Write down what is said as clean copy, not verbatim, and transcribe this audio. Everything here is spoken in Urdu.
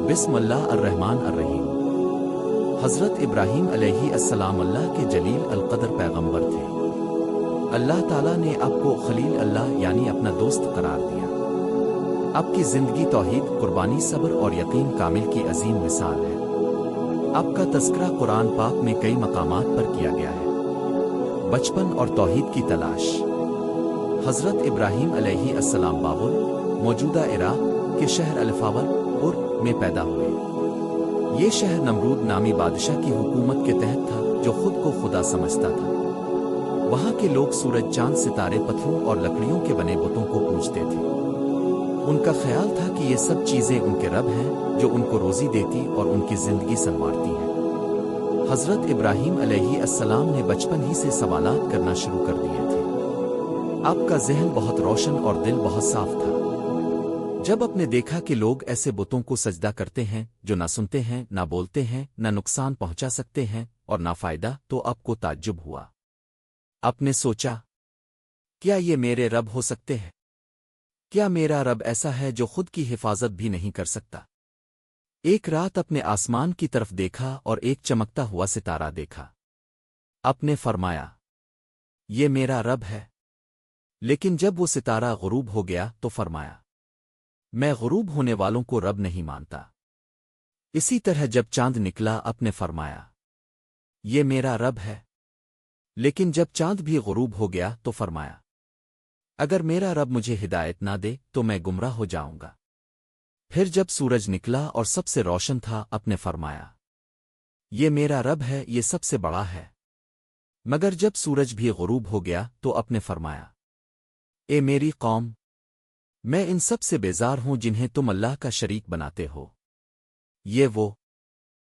بسم اللہ الرحمن الرحیم۔ حضرت ابراہیم علیہ السلام اللہ کے جلیل القدر پیغمبر تھے۔ اللہ تعالیٰ نے آپ کو خلیل اللہ یعنی اپنا دوست قرار دیا۔ آپ کی زندگی توحید، قربانی، صبر اور یقین کامل کی عظیم مثال ہے۔ آپ کا تذکرہ قرآن پاک میں کئی مقامات پر کیا گیا ہے۔ بچپن اور توحید کی تلاش۔ حضرت ابراہیم علیہ السلام بابل، موجودہ عراق کے شہر الفاور میں پیدا ہوئے۔ یہ شہر نمرود نامی بادشاہ کی حکومت کے تحت تھا جو خود کو خدا سمجھتا تھا۔ وہاں کے لوگ سورج، چاند، ستارے، پتھروں اور لکڑیوں کے بنے بتوں کو پوجتے تھے۔ ان کا خیال تھا کہ یہ سب چیزیں ان کے رب ہیں جو ان کو روزی دیتی اور ان کی زندگی سنوارتی ہیں۔ حضرت ابراہیم علیہ السلام نے بچپن ہی سے سوالات کرنا شروع کر دیے تھے۔ آپ کا ذہن بہت روشن اور دل بہت صاف تھا۔ جب آپ نے دیکھا کہ لوگ ایسے بتوں کو سجدہ کرتے ہیں جو نہ سنتے ہیں، نہ بولتے ہیں، نہ نقصان پہنچا سکتے ہیں اور نہ فائدہ، تو آپ کو تعجب ہوا۔ آپ نے سوچا، کیا یہ میرے رب ہو سکتے ہیں؟ کیا میرا رب ایسا ہے جو خود کی حفاظت بھی نہیں کر سکتا؟ ایک رات اپنے آسمان کی طرف دیکھا اور ایک چمکتا ہوا ستارہ دیکھا۔ آپ نے فرمایا، یہ میرا رب ہے۔ لیکن جب وہ ستارہ غروب ہو گیا تو فرمایا، میں غروب ہونے والوں کو رب نہیں مانتا۔ اسی طرح جب چاند نکلا، آپ نے فرمایا، یہ میرا رب ہے۔ لیکن جب چاند بھی غروب ہو گیا تو فرمایا، اگر میرا رب مجھے ہدایت نہ دے تو میں گمراہ ہو جاؤں گا۔ پھر جب سورج نکلا اور سب سے روشن تھا، آپ نے فرمایا، یہ میرا رب ہے، یہ سب سے بڑا ہے۔ مگر جب سورج بھی غروب ہو گیا تو آپ نے فرمایا، اے میری قوم، میں ان سب سے بیزار ہوں جنہیں تم اللہ کا شریک بناتے ہو۔ یہ وہ